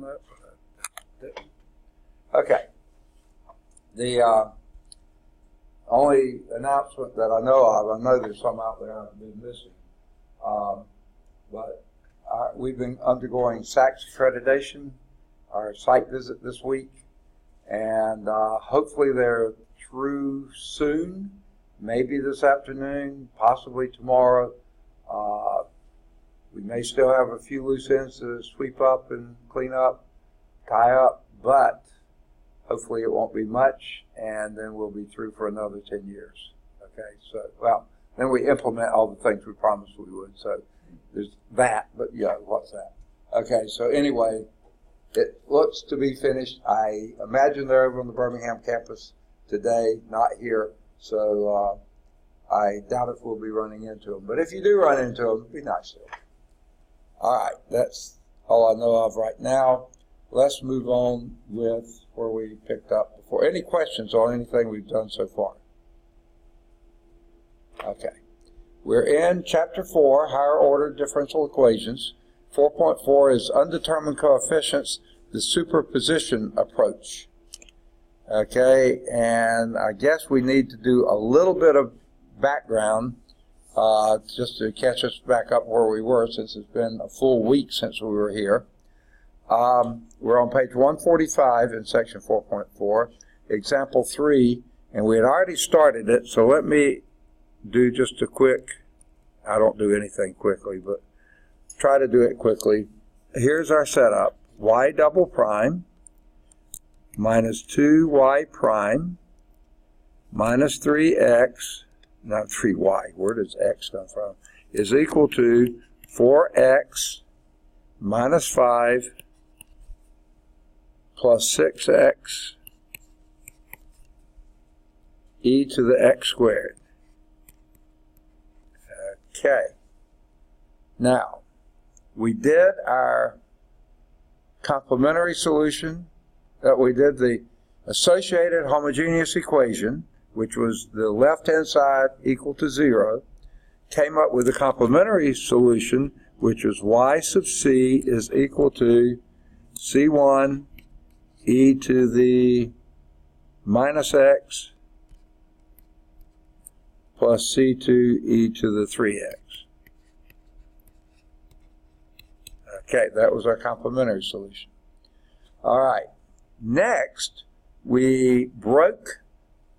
done that? Okay. The only announcement that I know of, I know there's some out there I've been missing, but we've been undergoing SACS accreditation, our site visit this week, and hopefully they're through soon, maybe this afternoon, possibly tomorrow. We may still have a few loose ends to sweep up and clean up, tie up, but hopefully it won't be much, and then we'll be through for another 10 years. Okay, so, well, then we implement all the things we promised we would. So there's that, but yeah, what's that? Okay, so anyway, it looks to be finished. I imagine they're over on the Birmingham campus today, not here, so I doubt if we'll be running into them. But if you do run into them, be nice to them. All right, that's all I know of right now. Let's move on with where we picked up before. Any questions on anything we've done so far? Okay. We're in Chapter 4, Higher Order Differential Equations. 4.4 is Undetermined Coefficients, the Superposition Approach. Okay, and I guess we need to do a little bit of background just to catch us back up where we were, since it's been a full week since we were here. We're on page 145 in section 4.4, example 3, and we had already started it, so let me do just a quick, I don't do anything quickly, but try to do it quickly. Here's our setup. Y double prime minus 2y prime minus 3x, not 3y, where does x come from, is equal to 4x minus 5 plus 6x e to the x squared. Okay. Now, we did our complementary solution, we did the associated homogeneous equation, which was the left-hand side equal to 0, came up with a complementary solution, which was y sub c is equal to c1 e to the minus x plus c2 e to the 3x. Okay, that was our complementary solution. All right, next we broke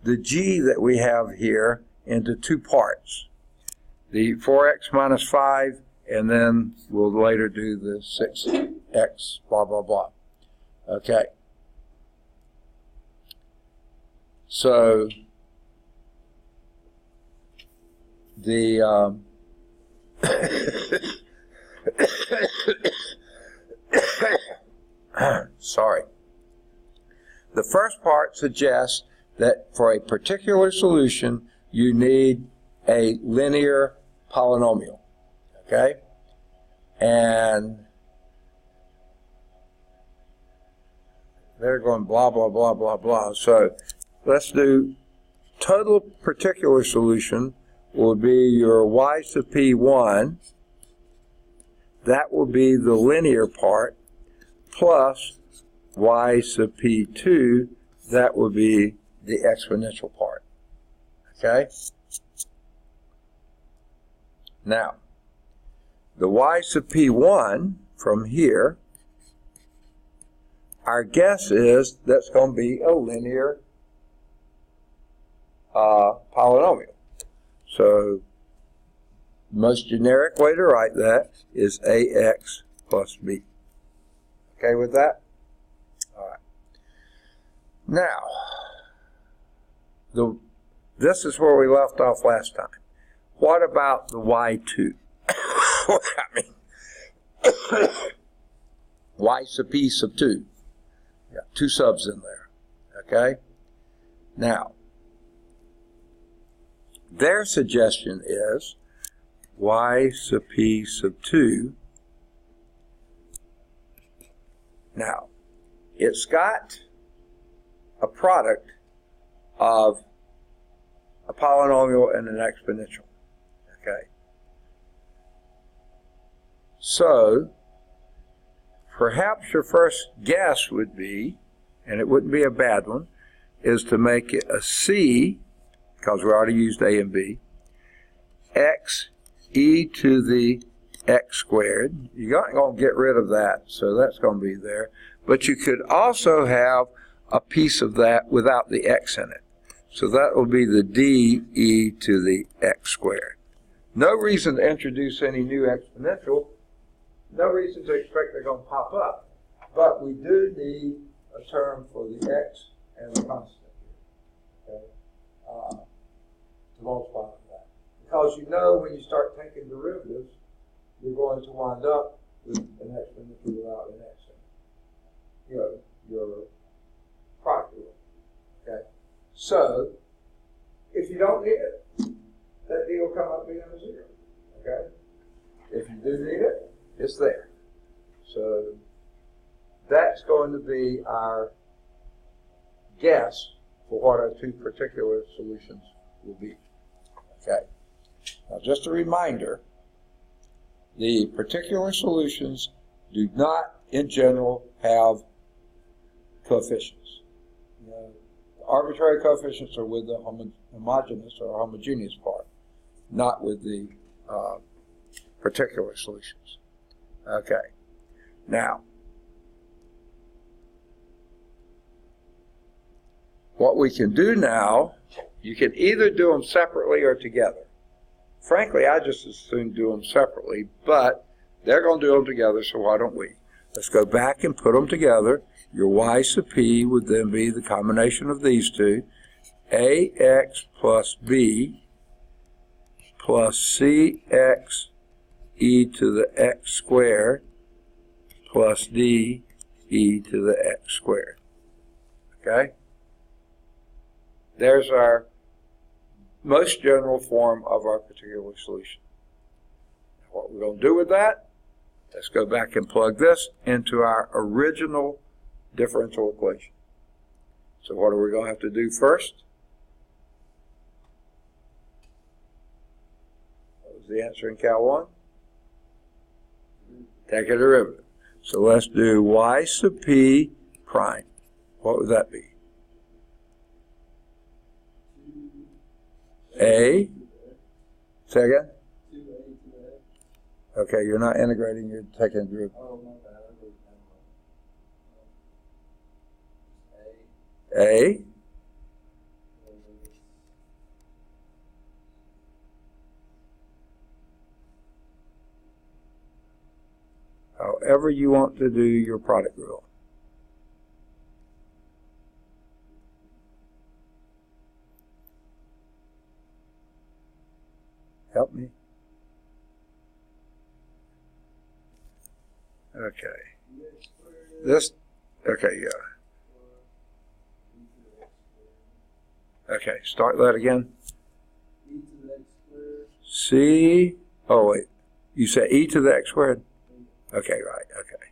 the g that we have here into two parts. The 4x minus 5, and then we'll later do the 6x, blah, blah, blah. Okay. So, the sorry. The first part suggests that for a particular solution, you need a linear polynomial, okay? And they're going blah, blah, blah, blah, blah. So let's do total particular solution will be your y sub p1. That will be the linear part, plus y sub p2, that will be the exponential part. Okay? Now, the y sub p1 from here, our guess is that's going to be a linear polynomial. So, most generic way to write that is ax plus b. Okay with that? All right. Now, this is where we left off last time. What about the y2? I mean, y sub p sub 2. Got two subs in there. Okay? Now, their suggestion is y sub p sub 2. Now, it's got a product of a polynomial and an exponential. Okay. So, perhaps your first guess would be, and it wouldn't be a bad one, is to make it a C, because we already used A and B, x e to the x squared. You're not going to get rid of that, so that's going to be there. But you could also have a piece of that without the x in it. So that will be the d e to the x squared. No reason to introduce any new exponential. No reason to expect they're going to pop up. But we do need a term for the x and the constant here, okay, to multiply with that. Because you know when you start taking derivatives, you're going to wind up with an exponential without an x in it. Your product rule. Okay? So, if you don't need it, that d will come up being a 0. Okay? If you do need it, it's there. So, that's going to be our guess for what our two particular solutions will be. Okay? Now, just a reminder, the particular solutions do not, in general, have coefficients. You know, arbitrary coefficients are with the homogeneous or homogeneous part, not with the particular solutions. Okay. Now, what we can do now, you can either do them separately or together. Frankly, I just as soon do them separately, but they're going to do them together, so why don't we? Let's go back and put them together. Your y sub p would then be the combination of these two, ax plus b plus cx e to the x squared plus d e to the x squared. Okay? There's our most general form of our particular solution. What we're going to do with that, let's go back and plug this into our original differential equation. So what are we going to have to do first? What was the answer in Cal 1? Take a derivative. So let's do y sub p prime. What would that be? A. Say again? Okay, you're not integrating, you're taking a derivative. A. However you want to do your product rule. Help me. Okay. This, okay, yeah. Okay, start that again. C, oh wait, you said e to the x squared? Okay, right, okay.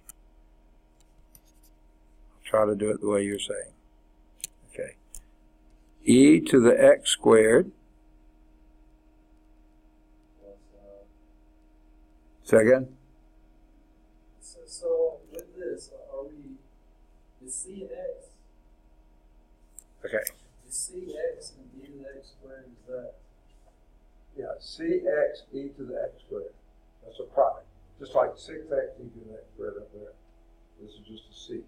I'll try to do it the way you're saying. Okay. E to the x squared. Second. So with this, are we, is C and X? Okay. Is CX and e to the x squared, is that? Yeah, cx e to the x squared. That's a product. Just like 6x e to the x squared up there. This is just a c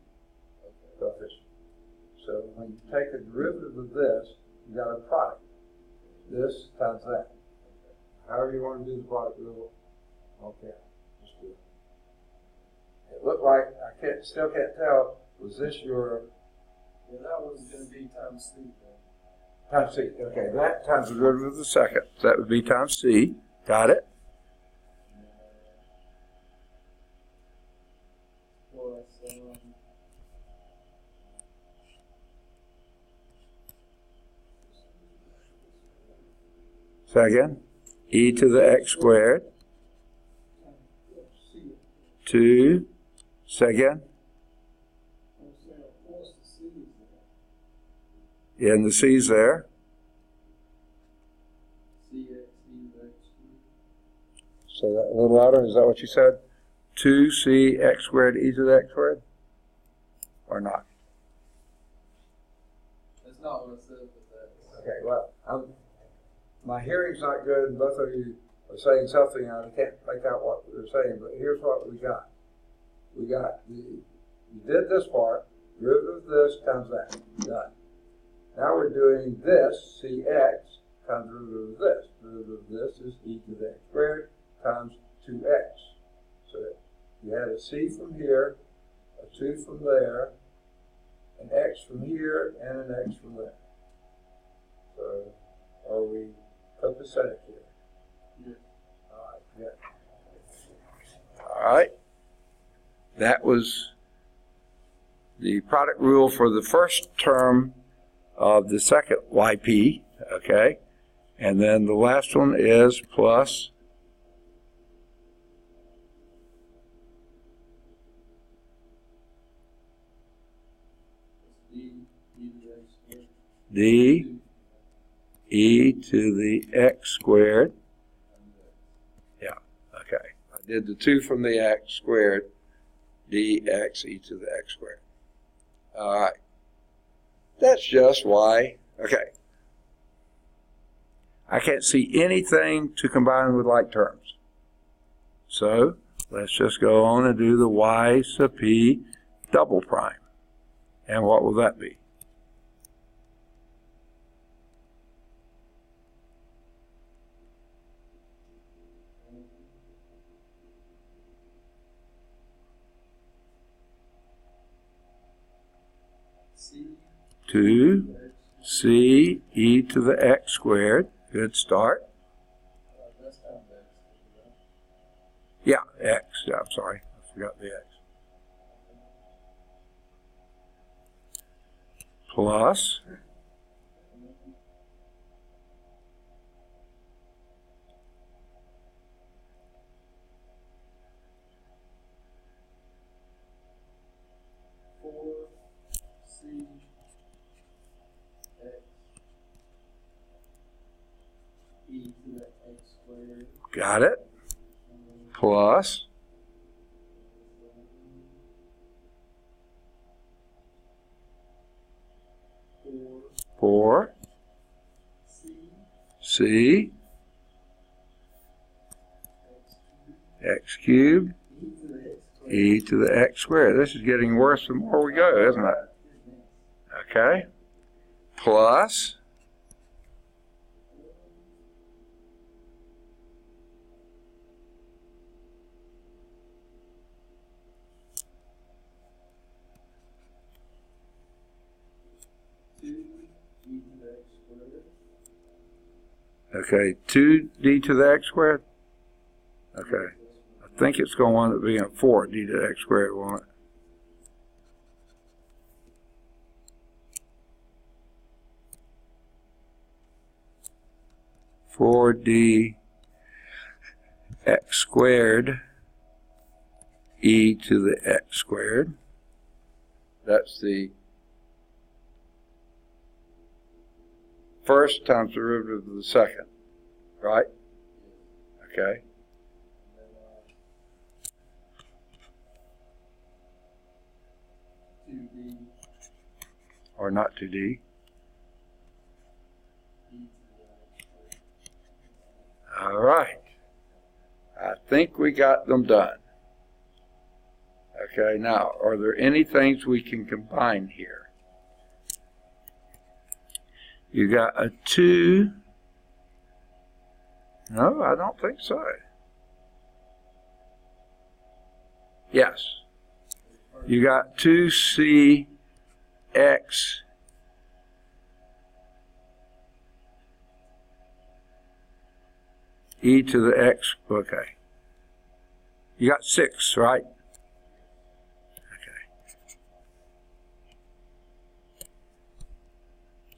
coefficient. So when you take a derivative of this, you got a product. This times that. However you want to do the product rule, okay, just do it. It looked like, still can't tell, was this your... Yeah, that one's going to be times C. Times C, okay, that times the derivative of the second. So that would be times C, got it? Plus, Second, e to the x squared. 2, second. Yeah, and the c's there. So that a little louder, is that what you said? 2c x squared e to the x squared? Or not? That's not what I said, but Okay, well, my hearing's not good, and both of you are saying something, and I can't make out what you're saying, but here's what we got. We did this part, derivative of this times that, done. Now we're doing this, cx, times derivative of this. Derivative of this is e to the x squared times 2x. So you had a c from here, a 2 from there, an x from here, and an x from there. So are we copacetic here? Yes. All right, good. All right. That was the product rule for the first term of the second YP, okay? And then the last one is plus d e to the x squared. Yeah, okay. I did the 2 from the x squared, dx e to the x squared. All right. That's just why, okay. I can't see anything to combine with like terms. So let's just go on and do the y sub p double prime. And what will that be? C. 2c e to the x squared. Good start. That's times x. Yeah, x. Yeah, I'm sorry. I forgot the x. Plus 4c x e to the x squared. got it. Plus 4 c x cubed e to the x squared. This is getting worse the more we go, isn't it? Okay. Plus 2d to the x squared. Okay. I think it's going to wind up being 4d to the x squared, won't it? Four d x squared e to the x squared. That's the first times derivative of the second, right? Okay. Or not 2d. All right. I think we got them done. Okay, now, are there any things we can combine here? You got a 2. No, I don't think so. Yes. You got 2c x e to the x, okay. You got 6, right? Okay.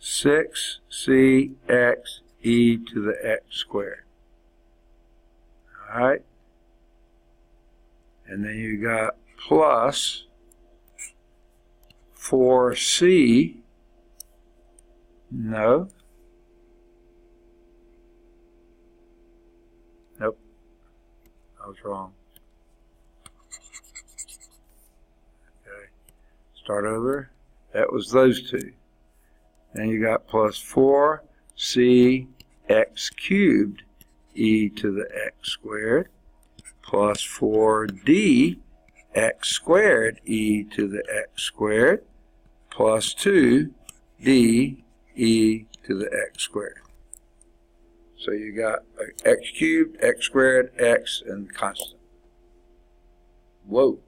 6cx e to the x squared. All right. And then you got plus 4c, no. Nope. I was wrong. Start over. That was those two. Then you got plus 4c x cubed e to the x squared plus 4d x squared e to the x squared plus 2d e to the x squared. So you got x cubed, x squared, x, and constant. Whoa.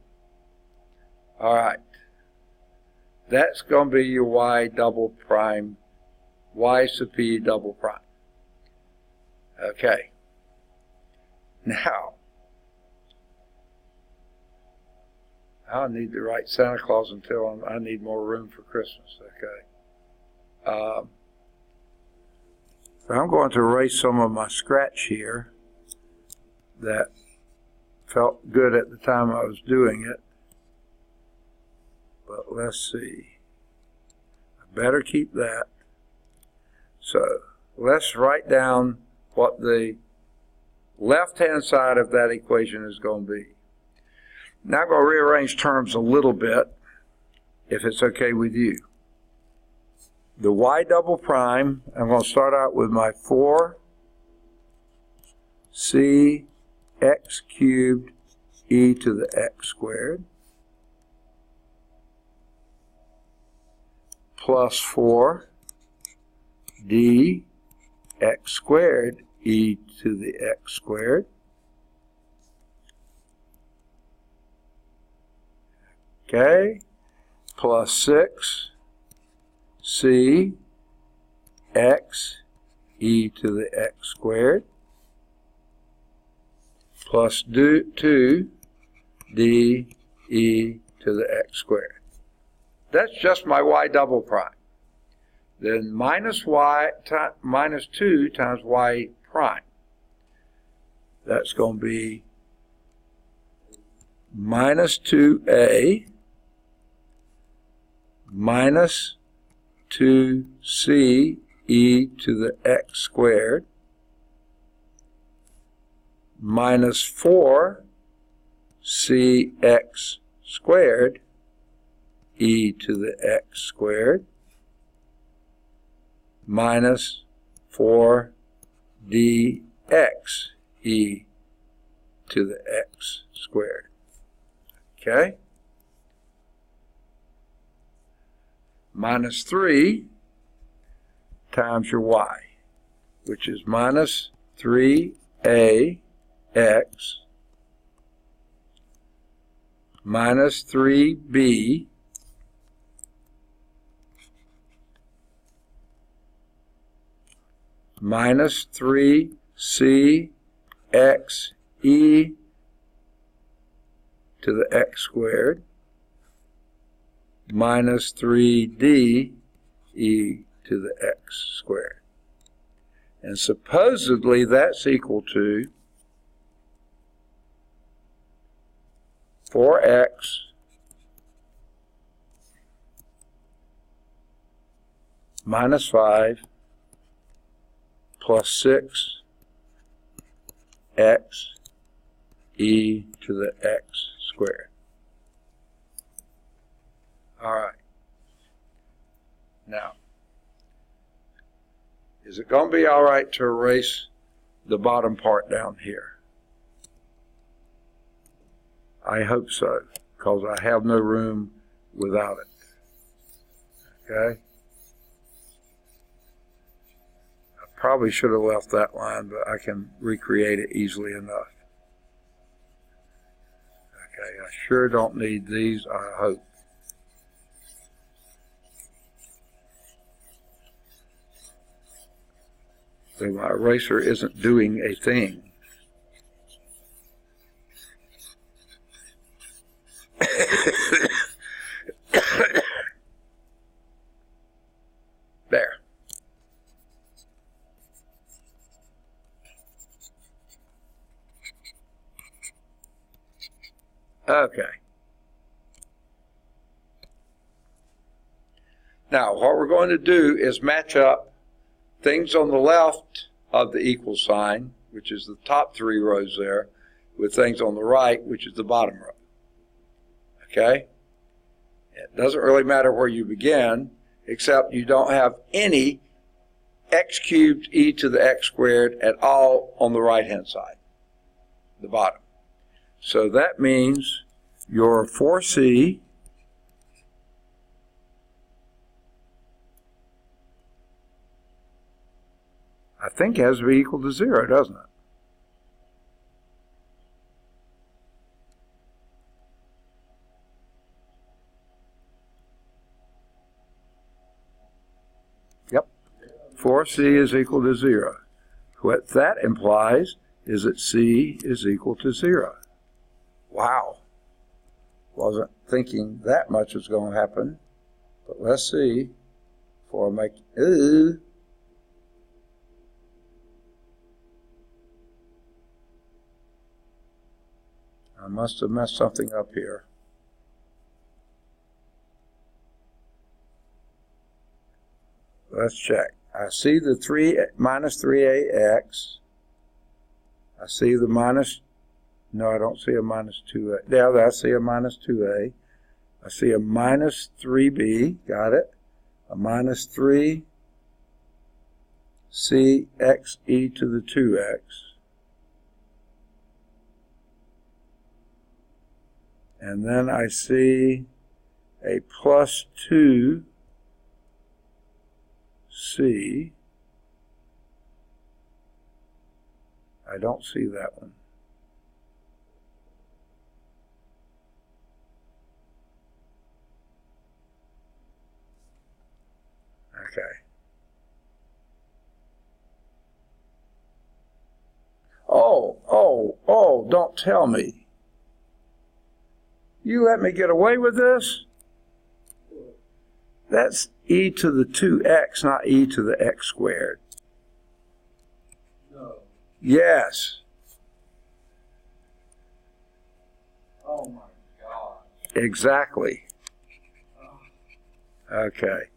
All right. That's going to be your y double prime, y sub p double prime. Okay. Now, I need to write Santa Claus until I need more room for Christmas. Okay. So I'm going to erase some of my scratch here that felt good at the time I was doing it. But let's see. I better keep that. So let's write down what the left-hand side of that equation is going to be. Now I'm going to rearrange terms a little bit, if it's okay with you. The y double prime, I'm going to start out with my 4c x cubed e to the x squared plus 4d x squared e to the x squared okay, plus 6c x e to the x squared plus 2d e to the x squared. That's just my y double prime. Then minus 2 times y prime. That's going to be minus 2a minus 2c e to the x squared minus 4cx squared e to the x squared minus 4dx e to the x squared. Okay? Minus 3 times your y, which is minus 3ax minus 3b minus 3c x e to the x squared minus 3d e to the x squared. And supposedly that's equal to 4x minus 5 plus 6x e to the x squared. All right. Now, is it going to be all right to erase the bottom part down here? I hope so, because I have no room without it. Okay? I probably should have left that line, but I can recreate it easily enough. Okay, I sure don't need these, I hope. So my eraser isn't doing a thing. There. Okay. Now, what we're going to do is match up things on the left of the equal sign, which is the top 3 rows there, with things on the right, which is the bottom row. Okay? It doesn't really matter where you begin, except you don't have any x cubed e to the x squared at all on the right-hand side, the bottom. So that means your 4c I think has to be equal to 0, doesn't it? Yep. 4c is equal to 0. What that implies is that c is equal to 0. Wow. Wasn't thinking that much was going to happen. But let's see. Before I make... I must have messed something up here. Let's check. I see the minus 3ax. I see the minus, no, I don't see a minus 2a. Yeah, I see a minus 2a. I see a minus 3b, got it. A minus 3 cx e to the 2x. And then I see a plus 2 c. I don't see that one. Okay. Oh, don't tell me. You let me get away with this? That's e to the 2x, not e to the x squared. No. Yes. Oh my God. Exactly. Okay.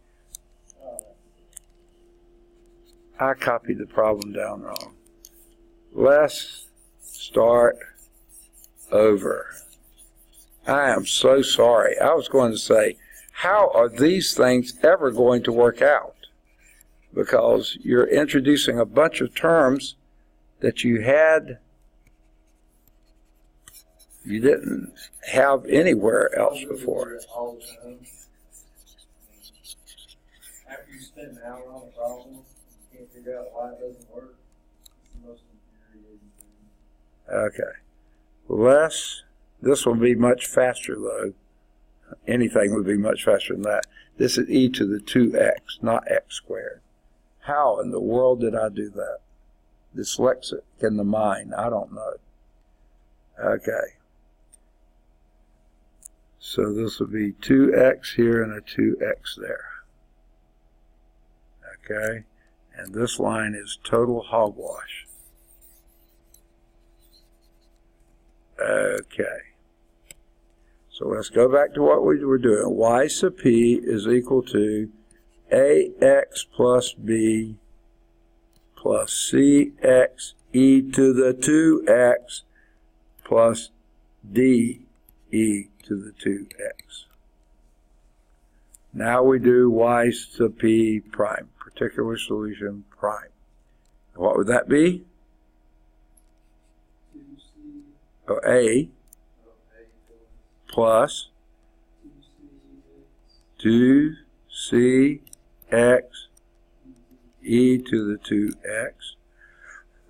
I copied the problem down wrong. Let's start over. I am so sorry. I was going to say, how are these things ever going to work out? Because you're introducing a bunch of terms that you didn't have anywhere else before. All the time. After you spend an hour on a problem, you can't figure out why it doesn't work. It's the most infuriating thing. Okay. This will be much faster though. Anything would be much faster than that. This is e to the 2x, not x squared. How in the world did I do that? Dyslexic in the mind, I don't know. Okay. So this will be 2x here and a 2x there. Okay. And this line is total hogwash. Okay. So let's go back to what we were doing. Y sub p is equal to ax plus b plus cx e to the 2x plus d e to the 2x. Now we do y sub p prime, particular solution prime. What would that be? Oh, a plus 2cx e to the 2x.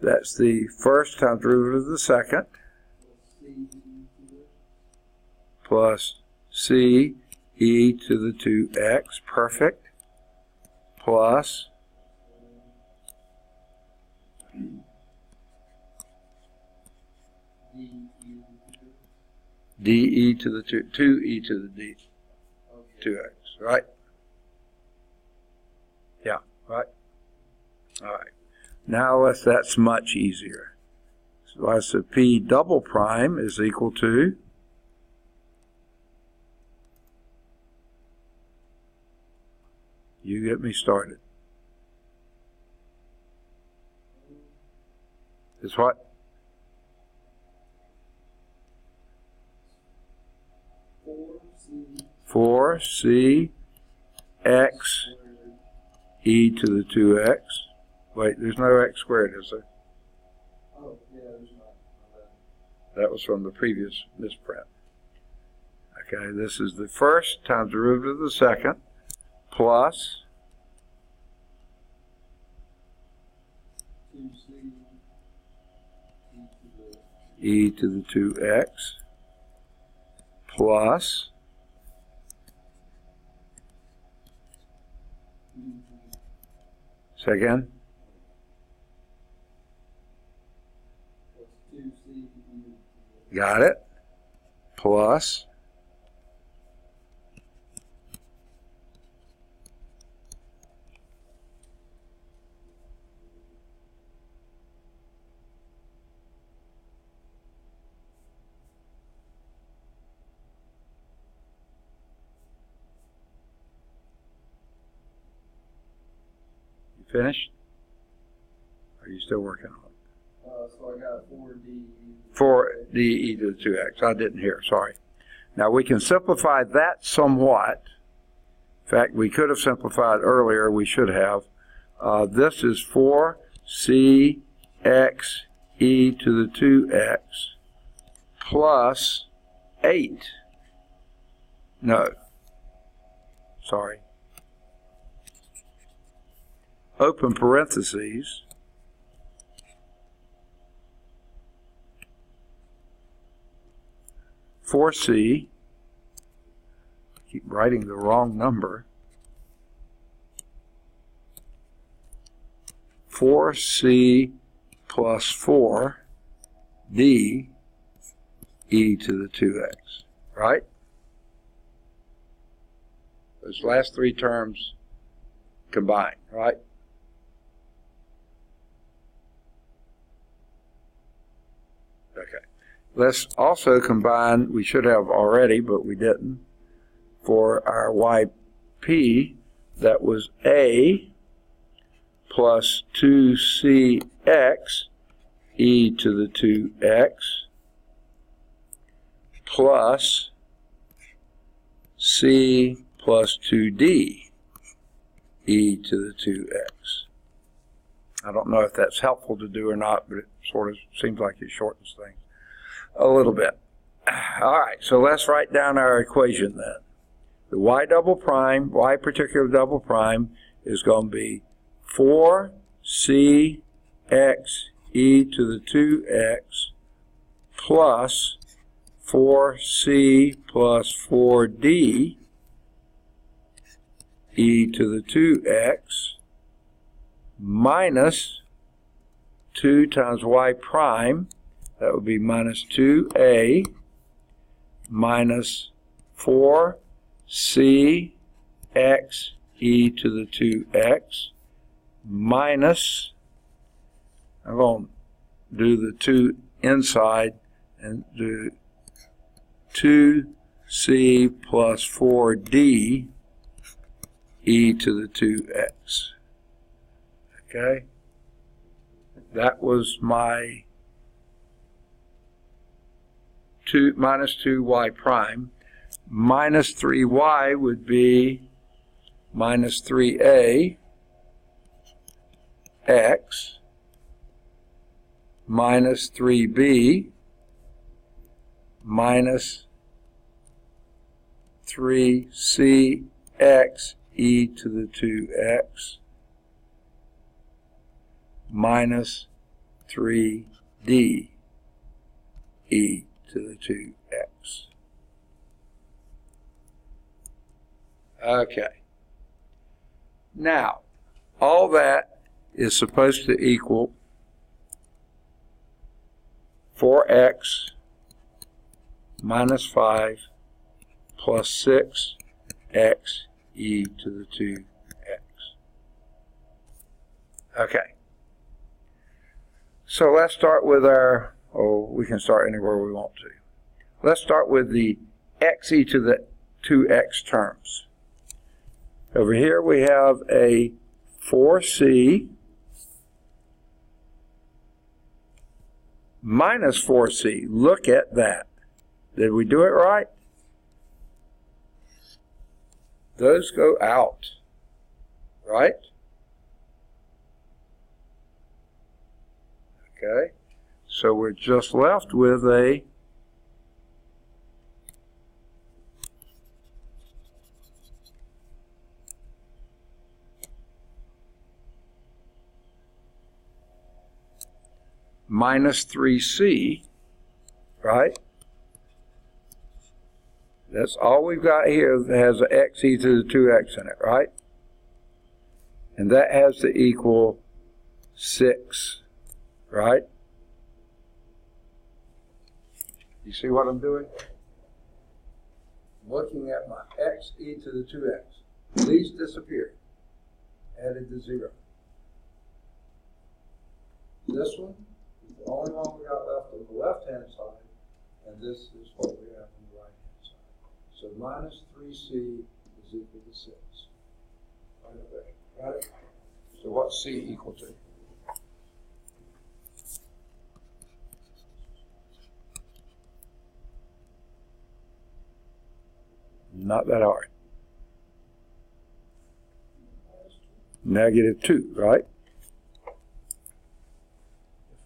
That's the first times derivative of the second. Plus c e to the 2x. Perfect. Plus de to the 2e to the d 2x, right? Yeah, right? All right. Now that's much easier. So I said p double prime is equal to you get me started. Is what? 4c 4c x e to the 2x. Wait, there's no x squared, is there? Oh, yeah, there's not. That was from the previous misprint. Okay, this is the first times the derivative of the second plus 2c e to the 2x plus second got it plus finished? Are you still working on it? So I got 4d. 4d e to the 2x. I didn't hear, sorry. Now we can simplify that somewhat. In fact, we could have simplified earlier. We should have. This is 4c x e to the 2x plus 8. No. Sorry. Open parentheses, four C, keep writing the wrong number, 4c plus 4d e to the 2x, right? Those last three terms combined, right? Okay. Let's also combine, we should have already, but we didn't, for our yp, that was a plus 2cx e to the 2x plus c plus 2d e to the 2x. I don't know if that's helpful to do or not, but it sort of seems like it shortens things a little bit. All right, so let's write down our equation then. The y double prime, y particular double prime, is going to be 4c x e to the 2x plus 4c plus 4d e to the 2x minus 2 times y prime, that would be minus 2a minus 4c x e to the 2x minus, I'm going to do the 2 inside and do 2c plus 4d e to the 2x. Okay? That was my minus 2y prime. Minus 3y would be minus 3a x minus 3b minus 3c x e to the 2x minus 3d e to the 2x. Okay. Now, all that is supposed to equal 4x minus 5 plus 6x e to the 2x. Okay. So let's start with our, we can start anywhere we want to. Let's start with the x e to the 2x terms. Over here we have a 4c minus 4c. Look at that. Did we do it right? those go out, right? Okay, so we're just left with a minus 3c, right? That's all we've got here that has an xe to the 2x in it, right? And that has to equal 6, right? You see what I'm doing? I'm looking at my xe to the 2x. These disappear. Added to 0. This one is the only one we got left on the left-hand side, and this is what we have on the right-hand side. So minus 3c is equal to 6. Right up there. Got it? So what's c equal to? Not that hard. Negative 2, right?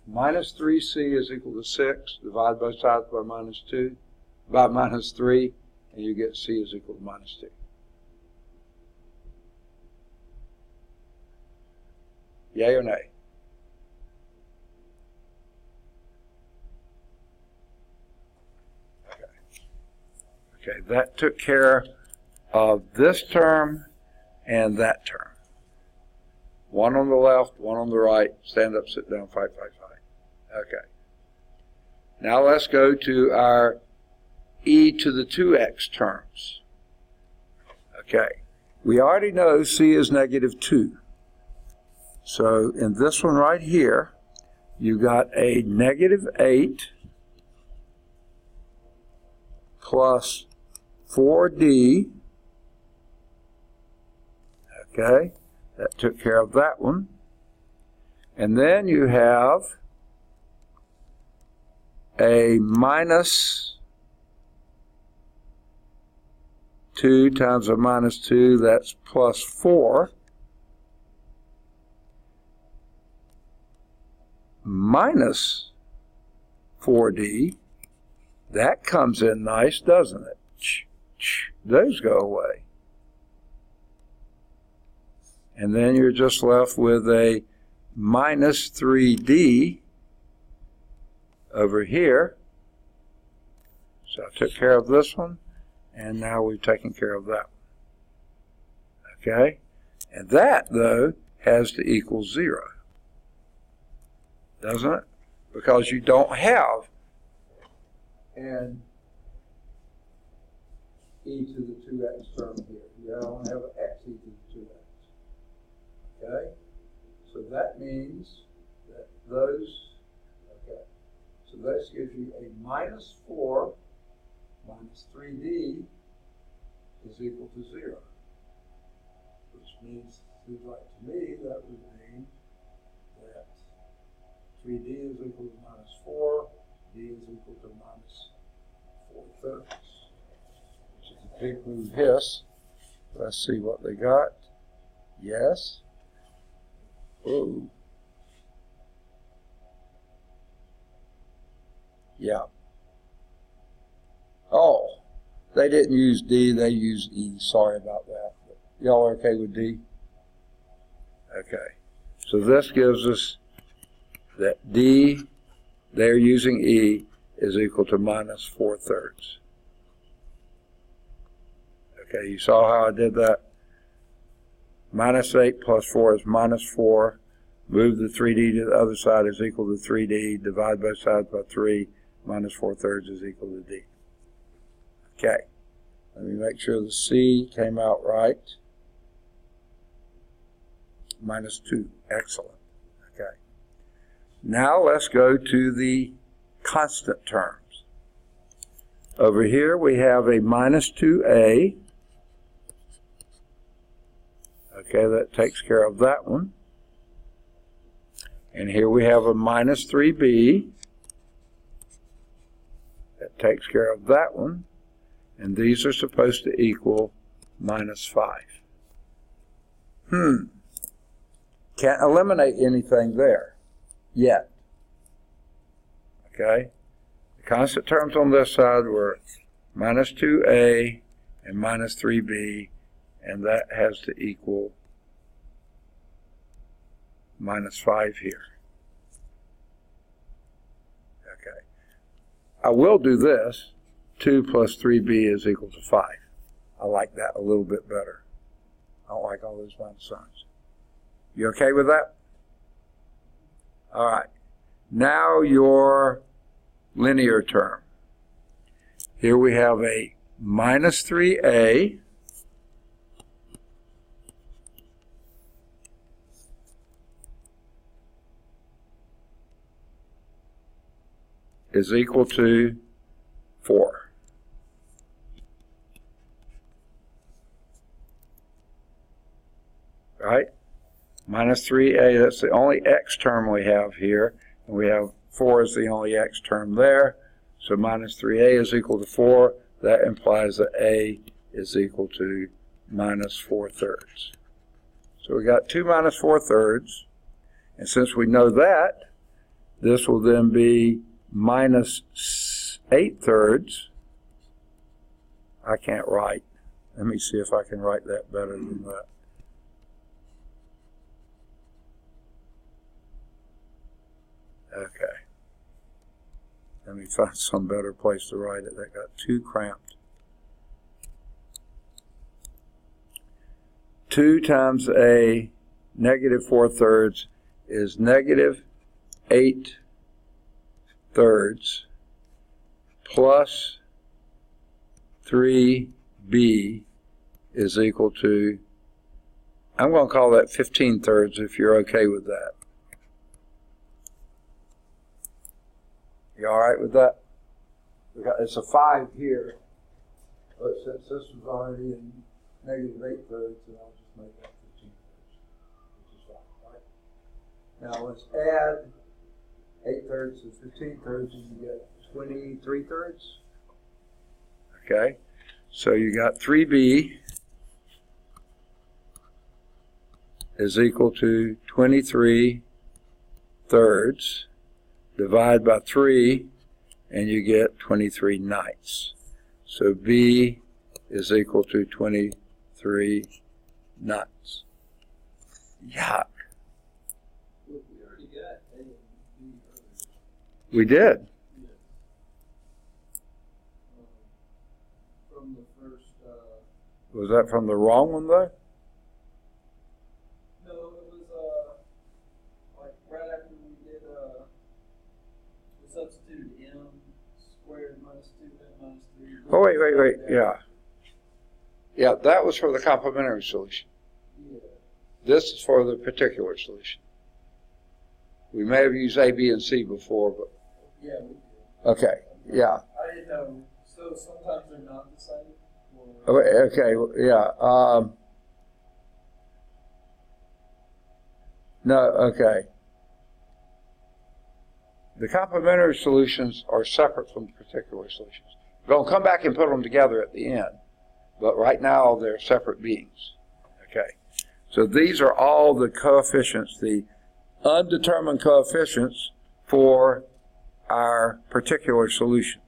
Minus 3c is equal to 6. Divide both sides by minus 2, by minus 3, and you get c is equal to minus 2. Yay or nay? Okay, that took care of this term and that term. One on the left, one on the right. Stand up, sit down, fight, fight, fight. Okay. Now let's go to our e to the 2x terms. Okay. We already know c is negative 2. So in this one right here, you got a negative 8 plus 4d. Okay. That took care of that one. And then you have a minus 2 times a minus 2, that's plus 4, minus 4d. That comes in nice, doesn't it? Those go away. And then you're just left with a minus 3d over here. So I took care of this one, and now we've taken care of that one. Okay? And that, though, has to equal 0. Doesn't it? Because you don't have an e to the 2x term here. You only have an xe to the 2x. Okay? So that means that those, okay, so this gives you a minus 4 minus 3d is equal to 0. Which means, seems like to me, that would mean that 3d is equal to minus 4, d is equal to minus 4/3. Which is a big blue hiss. Let's see what they got. Yes. Ooh. Yeah. Oh, they didn't use D, they used E. Sorry about that. Y'all okay with D? Okay. So this gives us that D, they're using E, is equal to minus 4/3. Okay, you saw how I did that? Minus 8 plus 4 is minus 4. Move the 3d to the other side is equal to 3d. Divide both sides by 3. Minus 4/3 is equal to d. Okay. Let me make sure the C came out right. Minus 2. Excellent. Okay. Now let's go to the constant terms. Over here we have a minus 2a. Okay, that takes care of that one. And here we have a minus 3b. That takes care of that one. And these are supposed to equal minus 5. Can't eliminate anything there yet. Okay? The constant terms on this side were minus 2a and minus 3b, and that has to equal minus 5 here. Okay. I will do this. 2 plus 3b is equal to 5. I like that a little bit better. I don't like all those minus signs. You okay with that? All right. Now your linear term. Here we have a minus 3a is equal to 4. Right? Minus 3a, that's the only x term we have here. And we have 4 is the only x term there. So minus 3a is equal to 4. That implies that a is equal to minus 4/3. So we got 2 minus 4/3. And since we know that, this will then be minus 8/3. I can't write. Let me see if I can write that better than that. Okay. Let me find some better place to write it. That got too cramped. 2 times a negative 4/3 is negative 8/3 plus 3b is equal to, I'm going to call that 15/3 if you're okay with that. You all right with that? It's a 5 here, but since this was already in negative 8/3, then I'll just make that 15/3, which is fine, right? Now let's add 8/3 to 15/3, and you get 23/3. Okay, so you got 3b is equal to 23/3. Divide by 3, and you get 23/9. So b is equal to 23/9. Yuck. We already got A and B earlier. We did. Yeah. From the first, Was that from the wrong one, though? no, it was, like right after we did, we substituted m squared minus 2m minus 3. Oh, wait. Yeah. Yeah, that was for the complementary solution. Yeah. This is for the particular solution. We may have used A, B, and C before, but Yeah, we did. okay. Yeah. I didn't know. So sometimes they're not the same. Oh, okay. Yeah. No. Okay. The complementary solutions are separate from the particular solutions. We're going to come back and put them together at the end, but right now they're separate beings. Okay. So these are all the coefficients, the undetermined coefficients for our particular solution.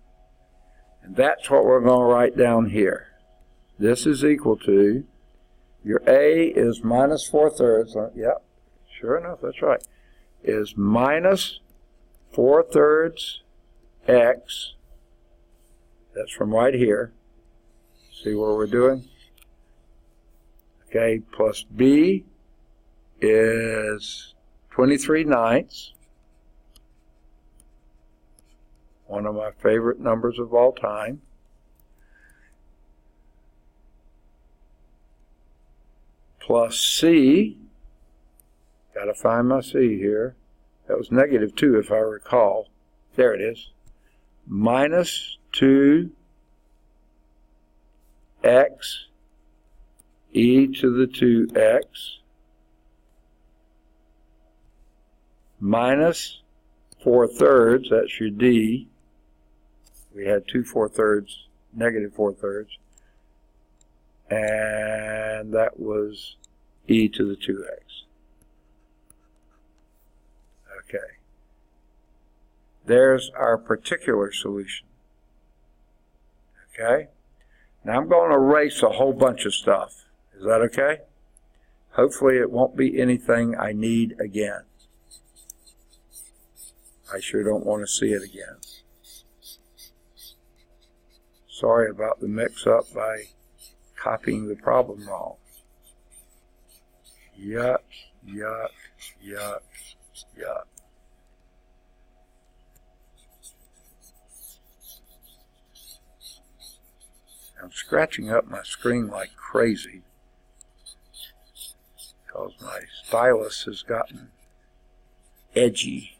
And that's what we're going to write down here. This is equal to, your A is minus 4/3. Yep, sure enough, that's right. Is minus 4/3 x. That's from right here. See what we're doing? Okay, plus B is 23/9. One of my favorite numbers of all time. Plus C, got to find my C here. That was negative 2 if I recall. There it is. Minus 2x e to the 2x minus 4/3, that's your D. We had 2 4/3, negative 4/3, and that was e to the 2x. Okay. There's our particular solution. Okay? Now I'm going to erase a whole bunch of stuff. Is that okay? Hopefully it won't be anything I need again. I sure don't want to see it again. Sorry about the mix-up by copying the problem wrong. Yuck, yuck, yuck, yuck. I'm scratching up my screen like crazy because my stylus has gotten edgy.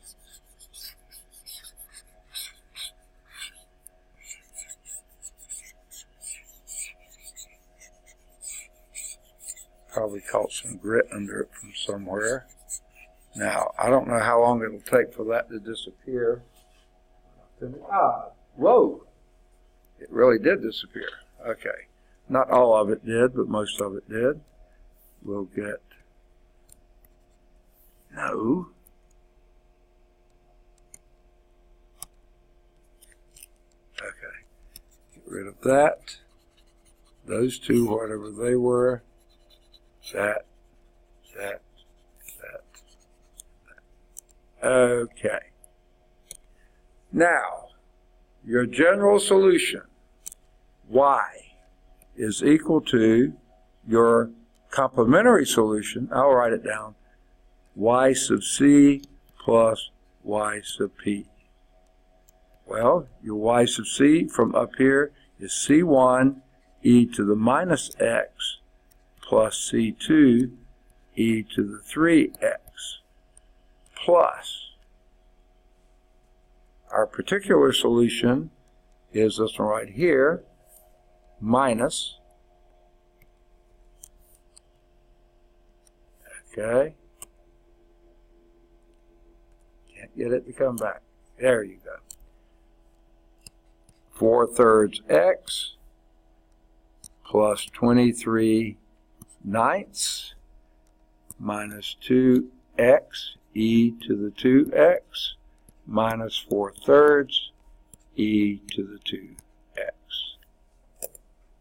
Probably caught some grit under it from somewhere. Now, I don't know how long it'll take for that to disappear. Whoa! It really did disappear. Okay. Not all of it did, but most of it did. We'll get... No. Okay. Get rid of that. Those two, whatever they were. That. Okay. Now, your general solution, y, is equal to your complementary solution, I'll write it down, y sub c plus y sub p. Well, your y sub c from up here is c1 e to the minus x plus c2 e to the 3x plus our particular solution is this one right here, minus, okay, can't get it to come back, there you go, 4/3 x plus 23/9 minus 2x e to the 2x minus 4/3 e to the 2x.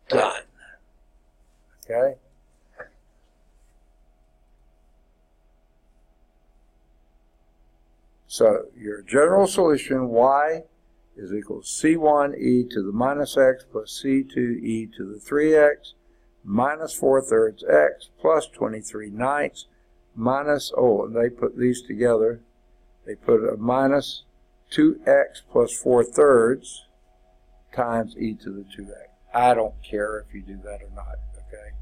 Done. Okay? So your general solution, y is equal to c1 e to the minus x plus c2 e to the 3x minus 4/3 x plus 23/9 minus, oh, and they put these together. They put a minus 2x plus 4/3 times e to the 2x. I don't care if you do that or not, okay?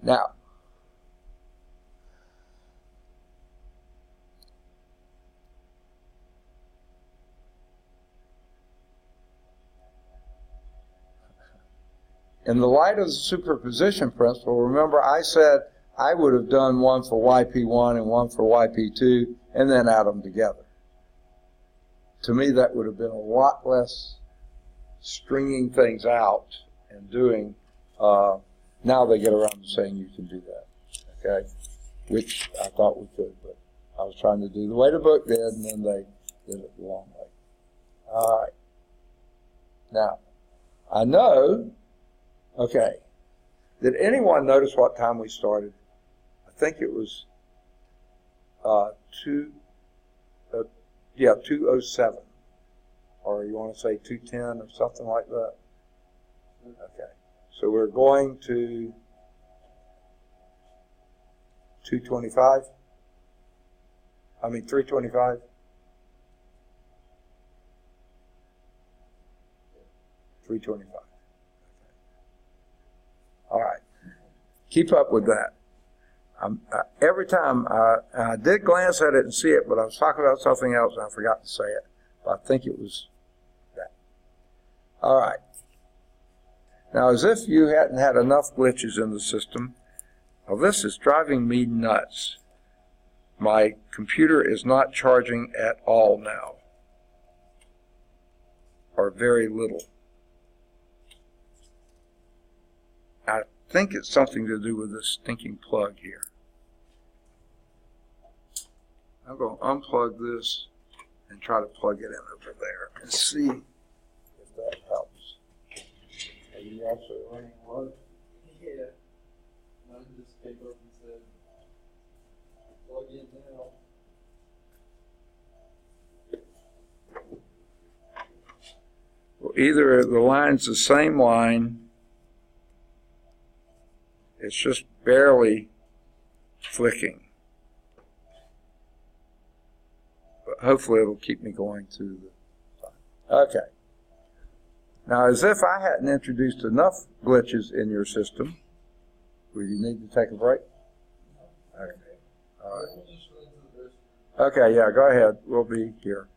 Now, in the light of the superposition principle, remember I said I would have done one for yp1 and one for yp2 and then add them together. To me, that would have been a lot less stringing things out and doing. Now they get around to saying you can do that, okay? Which I thought we could, but I was trying to do the way the book did, and then they did it the wrong way. All right. Now, I know. Okay. Did anyone notice what time we started? I think it was 2:07, or you want to say 2:10 or something like that. Okay. So we're going to 2:25. I mean 3:25. 3:25. All right. Keep up with that. Every time I did glance at it and see it, but I was talking about something else and I forgot to say it. But I think it was that. All right. Now, as if you hadn't had enough glitches in the system, well, this is driving me nuts. My computer is not charging at all now, or very little. I think it's something to do with this stinking plug here. I'm going to unplug this and try to plug it in over there and see if that helps. Are you actually running low? Yeah. Mine just came up and said, plug in now. Well, either the line's the same line, it's just barely flicking. But hopefully it'll keep me going through the time. Okay. Now, as if I hadn't introduced enough glitches in your system, will you need to take a break? Okay. All right. Okay, yeah, go ahead. We'll be here.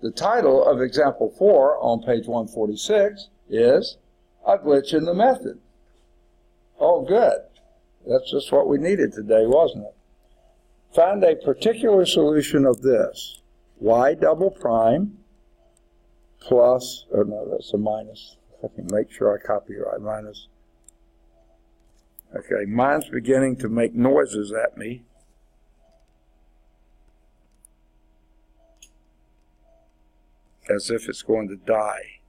The title of example 4 on page 146 is A Glitch in the Method. Oh, good. That's just what we needed today, wasn't it? Find a particular solution of this. Y double prime plus, oh no, that's a minus. Let me make sure I copy it right, minus. Okay, mine's beginning to make noises at me. As if it's going to die.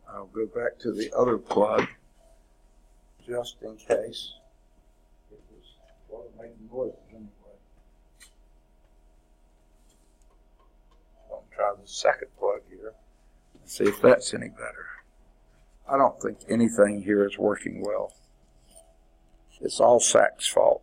I'll go back to the other plug just in case. It was making noises anyway. I'll try the second plug here and see if that's any better. I don't think anything here is working well. It's all SAC's fault.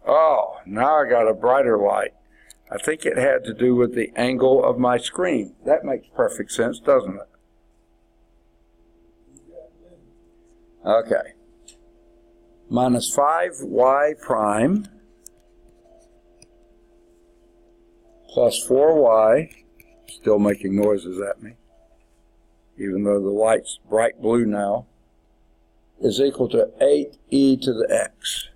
Oh, now I got a brighter light. I think it had to do with the angle of my screen. That makes perfect sense, doesn't it? Okay. Minus 5y prime plus 4y, still making noises at me, even though the light's bright blue now, is equal to 8e to the x.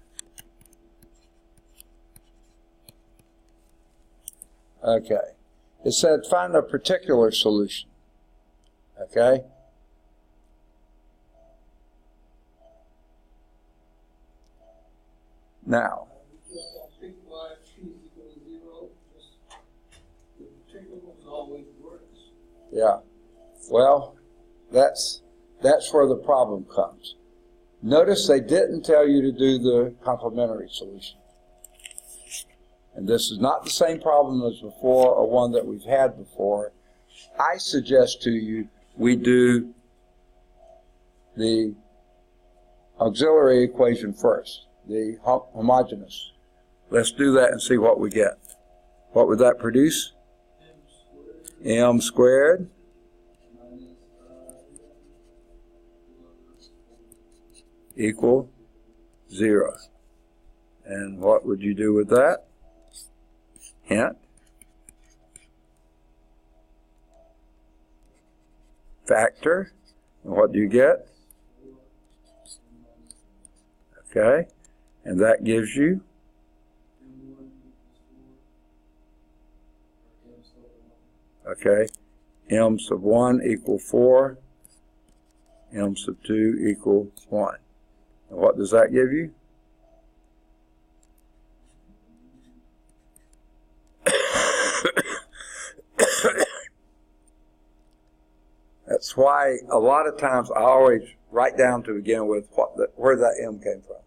Okay. It said find a particular solution. Okay. Now. Yeah. Well, that's where the problem comes. Notice they didn't tell you to do the complementary solution. And this is not the same problem as before or one that we've had before. I suggest to you we do the auxiliary equation first, the homogeneous. Let's do that and see what we get. What would that produce? M squared equal 0. And what would you do with that? Hint. Factor. And what do you get? Okay. And that gives you? Okay. M sub 1 equal 4. M sub 2 equal 1. And what does that give you? That's why a lot of times I always write down to begin with where that M came from.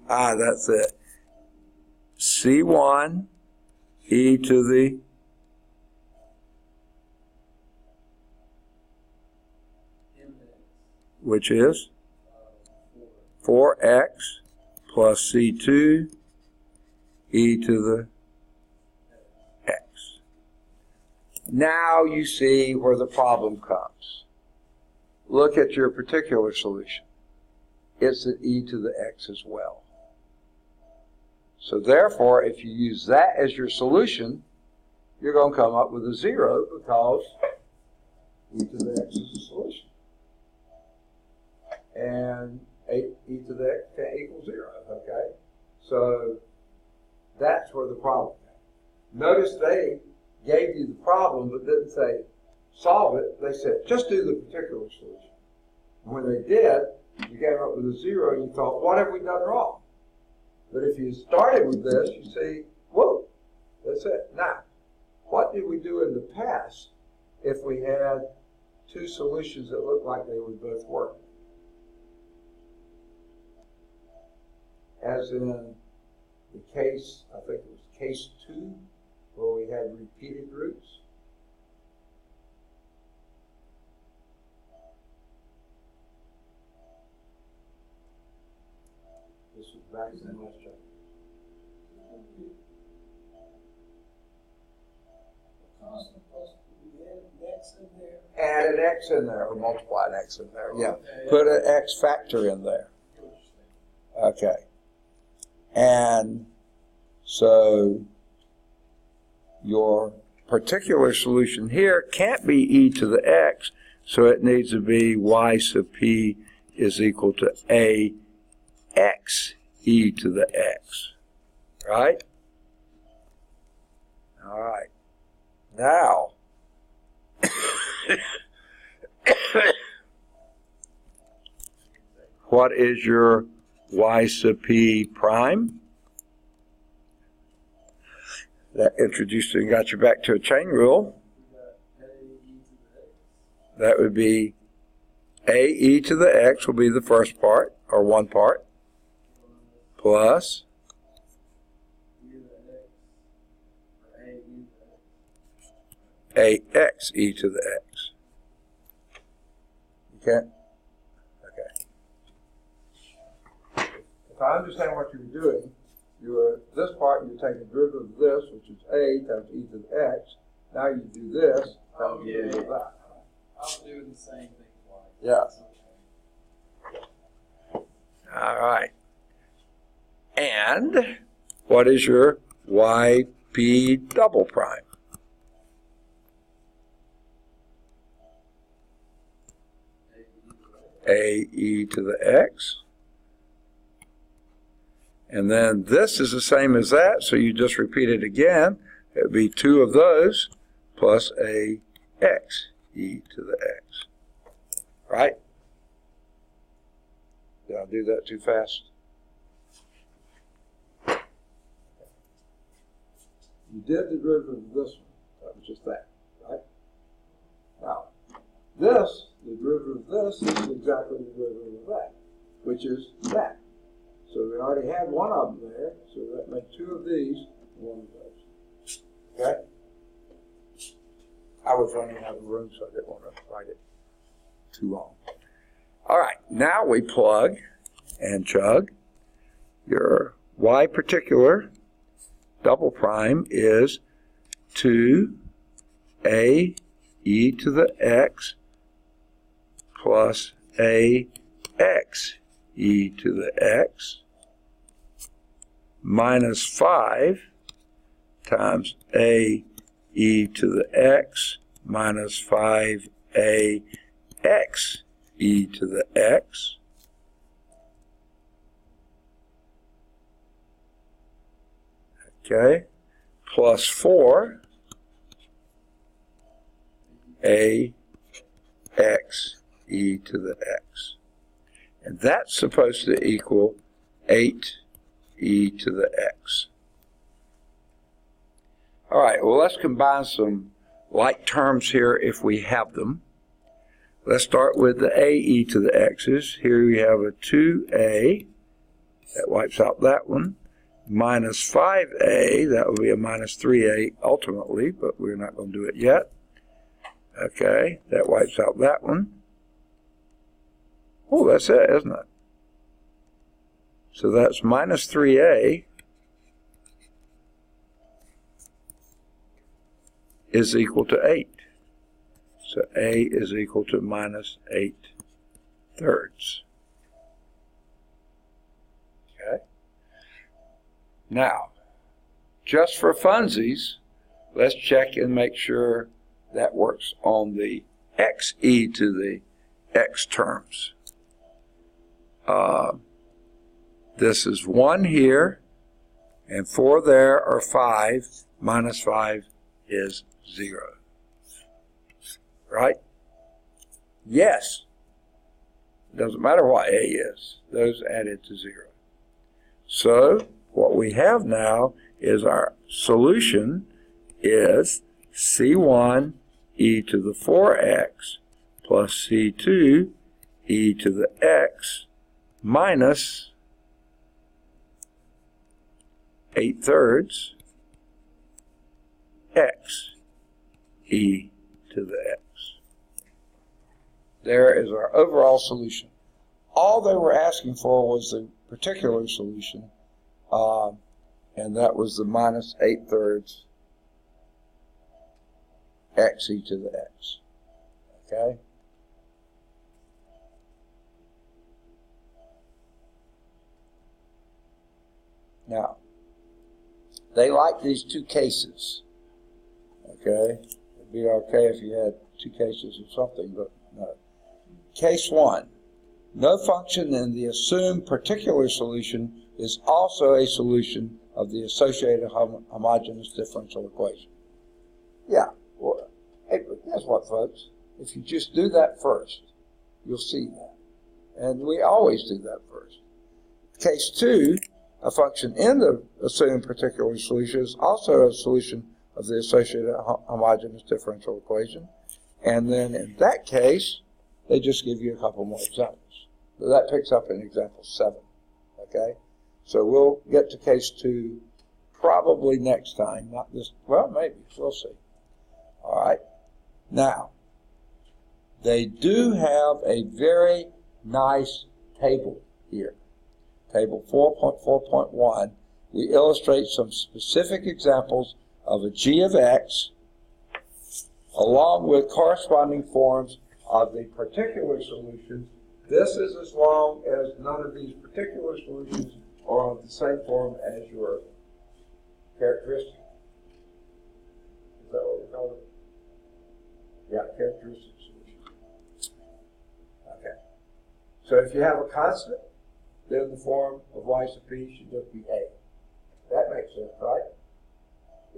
Ah, that's it. C1 e to the which is 4x plus C2 e to the x. Now you see where the problem comes. Look at your particular solution. It's an e to the x as well. So therefore, if you use that as your solution, you're going to come up with a 0 because e to the x is a solution. and 8e to the x can't equal 0, okay? So that's where the problem is. Notice they gave you the problem but didn't say solve it. They said just do the particular solution. And when they did, you came up with a 0 and you thought, what have we done wrong? But if you started with this, you see, whoa, that's it. Now, what did we do in the past if we had two solutions that looked like they would both work? As in the case, I think it was case 2, where we had repeated roots. This was back in the last chapter. Add an x in there, or multiply an x in there. Yeah, put an x factor in there. Okay. And so your particular solution here can't be e to the x, so it needs to be y sub p is equal to a x e to the x. Right? All right. Now, what is your y sub p prime? That introduced and got you back to a chain rule. That would be a e to the x will be the first part, or one part, plus a x e to the x. Okay? Okay. If I understand what you were doing, this part you take the derivative of this, which is a times e to the x. Now you do this times the derivative of that. I was doing the same thing twice. Yeah. All right. And what is your yp double prime? A e to the x. And then this is the same as that, so you just repeat it again. It would be 2 of those plus a x e to the x. Right? Did I do that too fast? You did the derivative of this one. That was just that, right? Now, this, the derivative of this is exactly the derivative of that, which is that. So we already had one of them there, so that made 2 of these and 1 of those. Okay? I was running out of room, so I didn't want to write it too long. All right, now we plug and chug. Your y particular double prime is 2a e to the x plus a x e to the x minus 5 times a e to the x minus 5a x e to the x okay, plus 4 a x e to the x. And that's supposed to equal 8 e to the x. All right, well, let's combine some like terms here if we have them. Let's start with the a e to the x's. Here we have a 2a, that wipes out that one, minus 5a, that will be a minus 3a ultimately, but we're not going to do it yet. Okay, that wipes out that one. Oh, that's it, isn't it? So that's minus 3a is equal to 8. So a is equal to minus 8/3. Okay. Now, just for funsies, let's check and make sure that works on the x e to the x terms. this is 1 here, and 4 there, or 5, minus 5 is 0. Right? Yes. It doesn't matter what A is. Those added to 0. So, what we have now is our solution is C1 e to the 4x plus C2 e to the x minus 8/3 x e to the x. There is our overall solution. All they were asking for was the particular solution, and that was the minus 8/3 x e to the x. Okay? Now, they like these two cases. Okay? It'd be okay if you had two cases of something, but no. Case 1. No function in the assumed particular solution is also a solution of the associated homogeneous differential equation. Yeah. Well, hey, guess what, folks? If you just do that first, you'll see that. And we always do that first. Case 2, a function in the assumed particular solution is also a solution of the associated homogeneous differential equation. And then in that case, they just give you a couple more examples. So that picks up in example 7. Okay? So we'll get to case 2 probably next time. Not this, well, maybe. We'll see. All right. Now, they do have a very nice table here. Table 4.4.1. We illustrate some specific examples of a g of x along with corresponding forms of the particular solutions. This is as long as none of these particular solutions are of the same form as your characteristic. Is that what we call it? Yeah, characteristic solution. Okay. So if you have a constant, then the form of y sub p should just be a. That makes sense, right?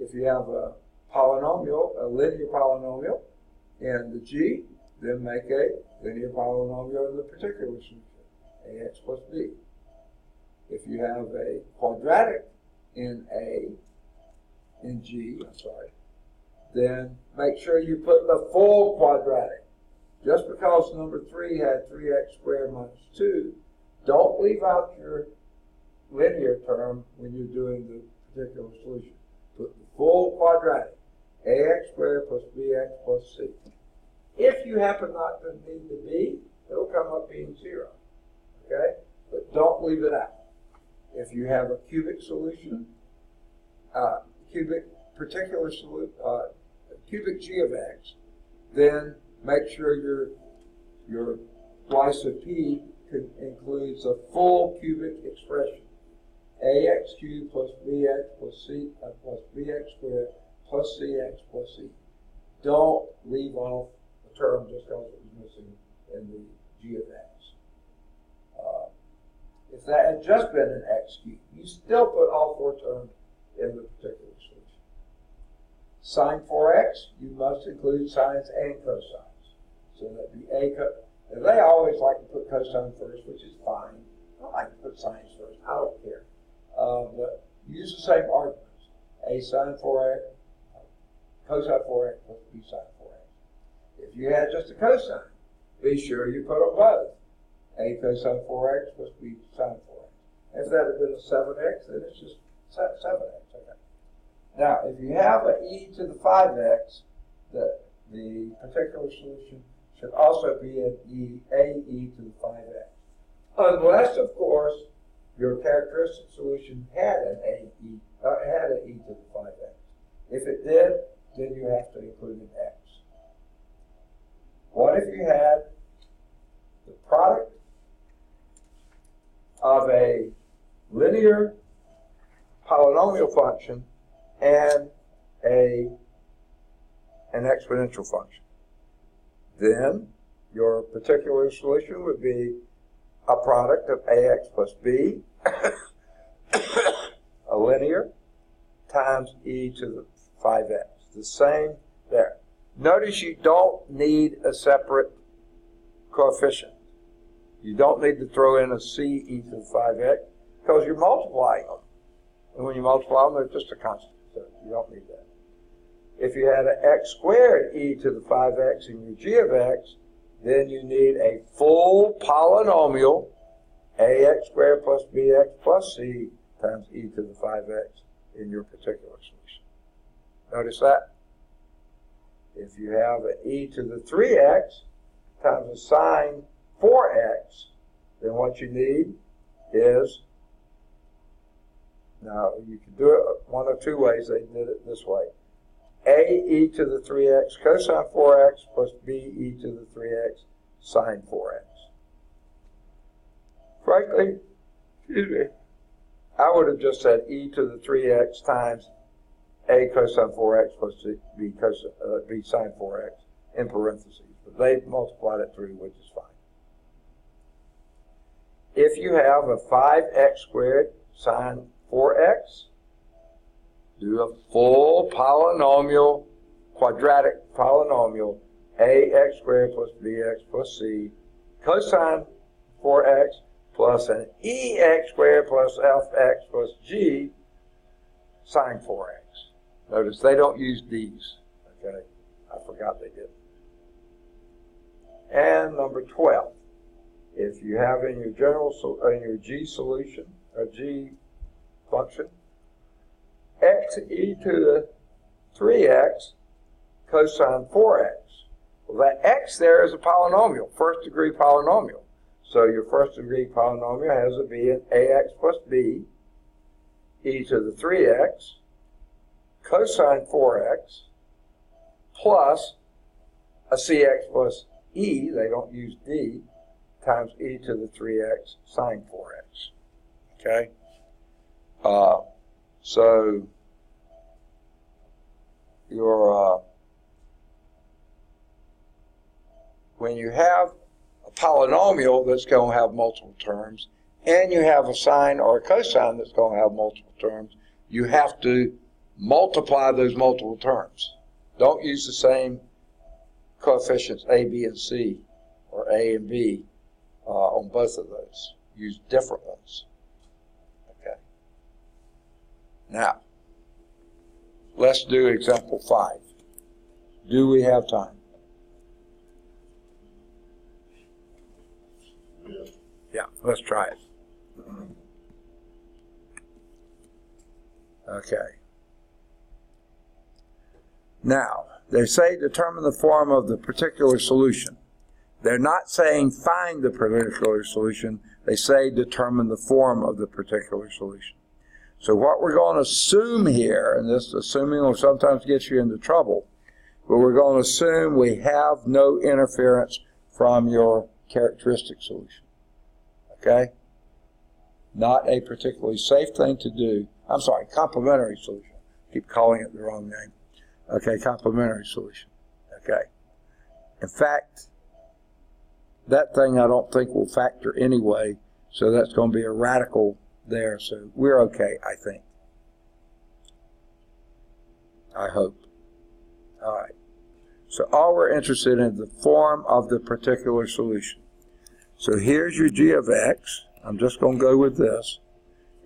If you have a polynomial, a linear polynomial, in the g, then make a linear polynomial in the particular solution, ax plus b. If you have a quadratic in g, then make sure you put the full quadratic. Just because number 3 had 3x squared minus 2, don't leave out your linear term when you're doing the particular solution. Put the full quadratic, ax squared plus bx plus c. If you happen not to need the b, it'll come up being 0. Okay? But don't leave it out. If you have a cubic solution, cubic g of x, then make sure your y sub p includes a full cubic expression. Ax cubed plus bx plus c plus bx squared plus cx plus c. Don't leave off the term just because it was missing in the g of x. If that had just been an x cubed, you still put all 4 terms in the particular solution. Sine 4x, you must include sines and cosines. So that'd be a cosine. And they always like to put cosine first, which is fine. I like to put sines first. I don't care. But use the same arguments. A sine 4x, cosine 4x plus b sine 4x. If you had just a cosine, be sure you put them both. A cosine 4x plus b sine 4x. If that had been a 7x, then it's just 7x. Okay. Now, if you have an e to the 5x, the particular solution should also be an a e to the 5x. Unless, of course, your characteristic solution had an e to the 5x. If it did, then you have to include an x. What if you had the product of a linear polynomial function and an exponential function? Then your particular solution would be a product of ax plus b, a linear, times e to the 5x. The same there. Notice you don't need a separate coefficient. You don't need to throw in a c e to the 5x because you're multiplying them. And when you multiply them, they're just a constant. So you don't need that. If you had an x squared e to the 5x in your g of x, then you need a full polynomial ax squared plus bx plus c times e to the 5x in your particular solution. Notice that? If you have an e to the 3x times a sine 4x, then what you need is, now you can do it one of two ways. They did it this way. A e to the 3x cosine 4x plus b e to the 3x sine 4x. Frankly, I would have just said e to the 3x times a cosine 4x plus b sine 4x in parentheses. But they multiplied it through, which is fine. If you have a 5x squared sine 4x, do a full polynomial, quadratic polynomial, ax squared plus bx plus c, cosine 4x plus an ex squared plus fx plus g, sine 4x. Notice they don't use these. Okay, I forgot they did. And number 12, if you have in your g solution, a g function, x e to the 3x cosine 4x. Well, that x there is a polynomial, first degree polynomial. So your first degree polynomial has to be an ax plus b e to the 3x cosine 4x plus a cx plus e, they don't use d, times e to the 3x sine 4x. Okay? So your when you have a polynomial that's going to have multiple terms, and you have a sine or a cosine that's going to have multiple terms, you have to multiply those multiple terms. Don't use the same coefficients a, b, and c, or a and b on both of those. Use different ones. Okay. Now, let's do example 5. Do we have time? Yeah, let's try it. Okay. Now, they say determine the form of the particular solution. They're not saying find the particular solution. They say determine the form of the particular solution. So what we're going to assume here, and this assuming will sometimes get you into trouble, but we're going to assume we have no interference from your characteristic solution. Okay? Not a particularly safe thing to do. I'm sorry, complementary solution. Keep calling it the wrong name. Okay, complementary solution. Okay. In fact, that thing I don't think will factor anyway, so that's going to be a radical there, so we're okay, I think. I hope. All right. So all we're interested in is the form of the particular solution. So here's your g of x. I'm just going to go with this.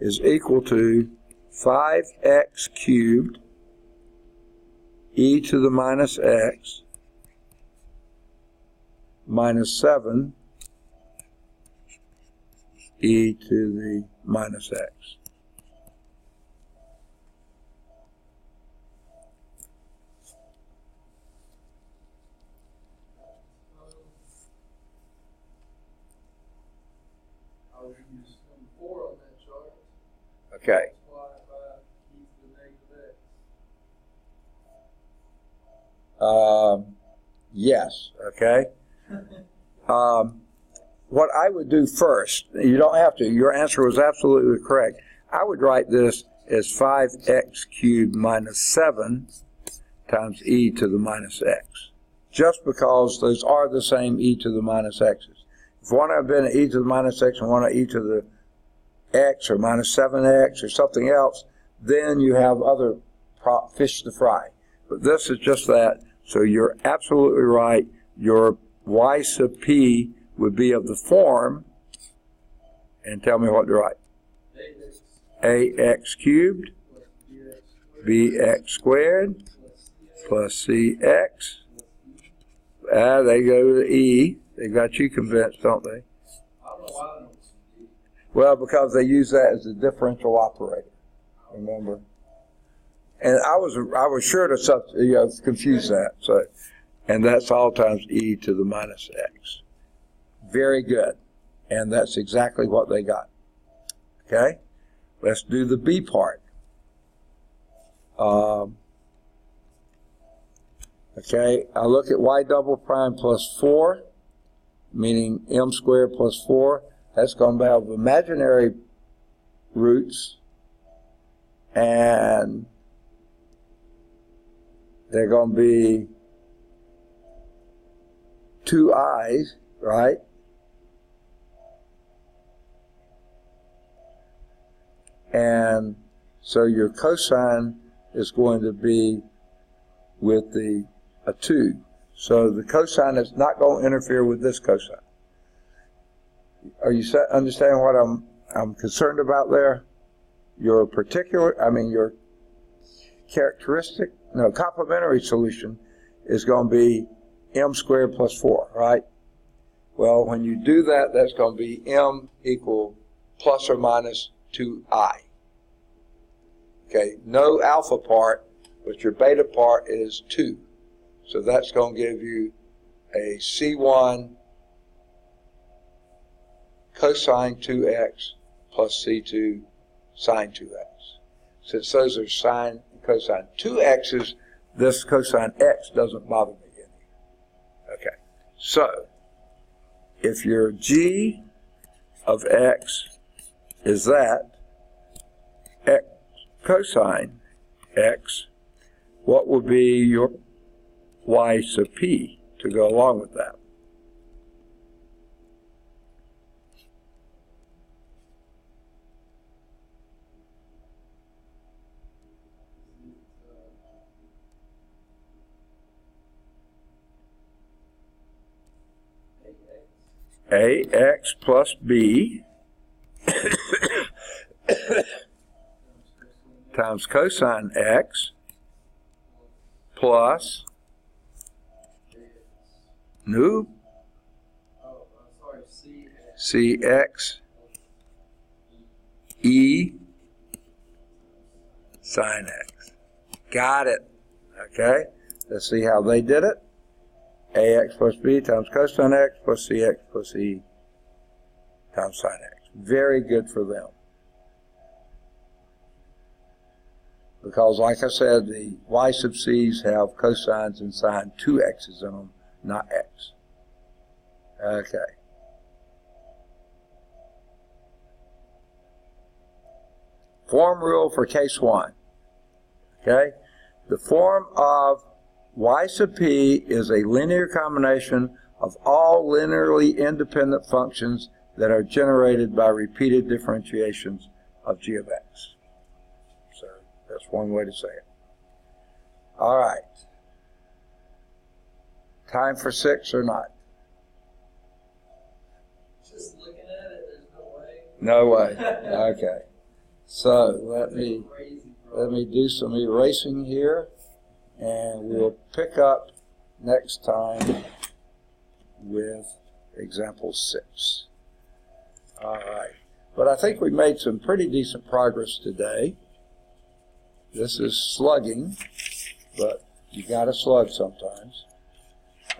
Is equal to 5x cubed e to the minus x minus 7 e to the minus x. I'll use 4 on that chart. Okay. Multiply by e to the negative x. Yes, okay. What I would do first, you don't have to, your answer was absolutely correct. I would write this as 5x cubed minus 7 times e to the minus x, just because those are the same e to the minus x's. If one of them been e to the minus x and one of e to the x or minus 7x or something else, then you have other fish to fry. But this is just that, so you're absolutely right. Your y sub p would be of the form, and tell me what to write. ax cubed bx squared plus cx. They go to the e. They got you convinced, don't they? I don't know why they don't see D. Well, because they use that as a differential operator. Remember? And I was sure to confuse that. So, and that's all times e to the minus x. Very good. And that's exactly what they got. Okay? Let's do the b part. Okay, I look at y double prime plus 4, meaning m squared plus 4. That's going to have imaginary roots, and they're going to be 2 i's, right? And so your cosine is going to be with a 2. So the cosine is not going to interfere with this cosine. Are you understanding what I'm concerned about there? Your complementary solution is going to be m squared plus 4, right? Well, when you do that, that's going to be m equal plus or minus 2i. Okay, no alpha part, but your beta part is 2. So that's going to give you a C1 cosine 2x plus C2 sine 2x. Since those are sine and cosine 2x's, this cosine x doesn't bother me any. Okay, so if your g of x is that x cosine x, what will be your y sub p to go along with that? ax plus b times cosine x plus cx e sine x. Got it. Okay, let's see how they did it. ax plus b times cosine x plus cx plus e times sine x. Very good for them. Because, like I said, the y sub c's have cosines and sine 2x's in them, not x. Okay. Form rule for case 1. Okay? The form of y sub p is a linear combination of all linearly independent functions that are generated by repeated differentiations of g of x. So that's one way to say it. All right. Time for 6 or not? Just looking at it, there's no way. No way. Okay. So let me do some erasing here, and we'll pick up next time with example 6. All right. But I think we made some pretty decent progress today. This is slugging, but you got to slug sometimes.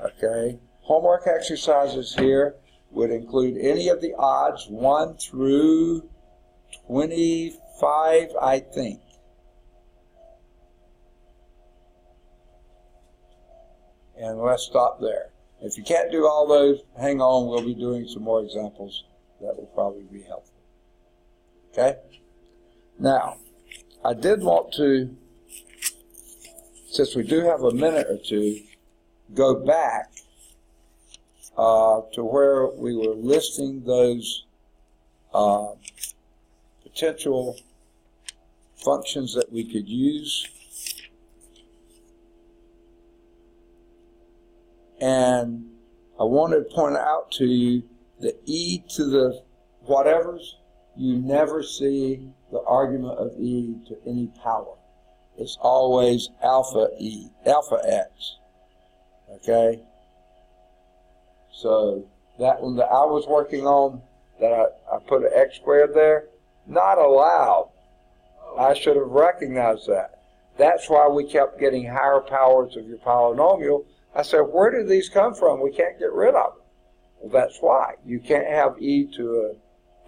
Okay. Homework exercises here would include any of the odds 1 through 25, I think. And let's stop there. If you can't do all those, hang on. We'll be doing some more examples that will probably be helpful. Okay? Now, I did want to, since we do have a minute or two, go back to where we were listing those potential functions that we could use. And I wanted to point out to you the e to the whatevers, you never see the argument of e to any power. It's always alpha e, alpha x. Okay? So that one that I was working on, that I put an x squared there, not allowed. I should have recognized that. That's why we kept getting higher powers of your polynomial. I said, where do these come from? We can't get rid of them. Well, that's why. You can't have e to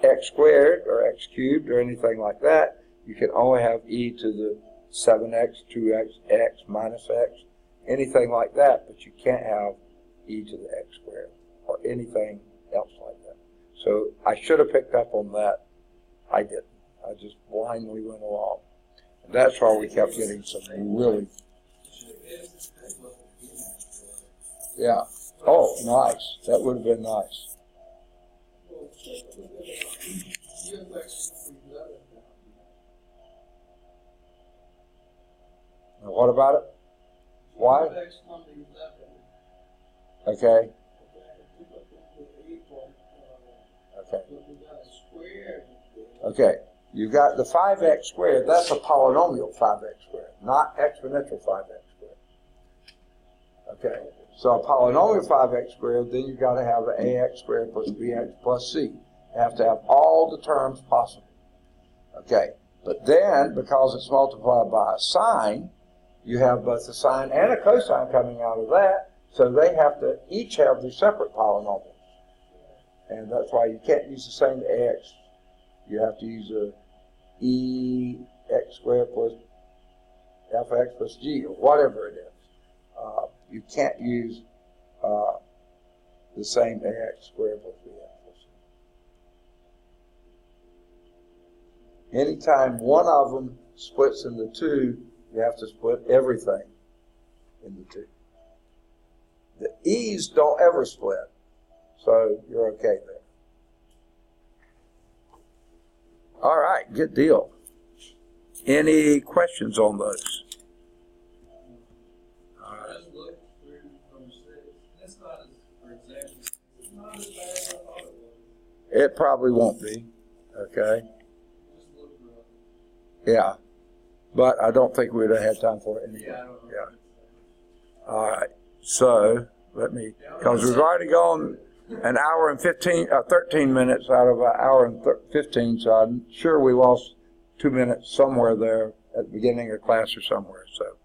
a x squared or x cubed or anything like that. You can only have e to the 7x, 2x, x minus x, anything like that, but you can't have e to the x squared or anything else like that. So I should have picked up on that. I didn't. I just blindly went along. And that's why we kept getting some really... Yeah. Oh, nice. That would have been nice. Now, what about it? Why? Okay. Okay. Okay. You got the 5x squared. That's a polynomial 5x squared, not exponential 5x squared. Okay. So a polynomial 5x squared, then you've got to have an ax squared plus bx plus c. You have to have all the terms possible. Okay. But then, because it's multiplied by a sine, you have both a sine and a cosine coming out of that, so they have to each have their separate polynomials. And that's why you can't use the same ax. You have to use a e x squared plus alpha x plus g, or whatever it is. You can't use the same ax squared plus bx plus c. Anytime one of them splits into two, you have to split everything into two. The e's don't ever split, so you're okay there. All right, good deal. Any questions on those? It probably won't be, okay? Yeah, but I don't think we'd have had time for it anyway. Yeah. All right, so let me, because we've already gone an hour and 13 minutes out of an hour and 15, so I'm sure we lost 2 minutes somewhere there at the beginning of class or somewhere, so.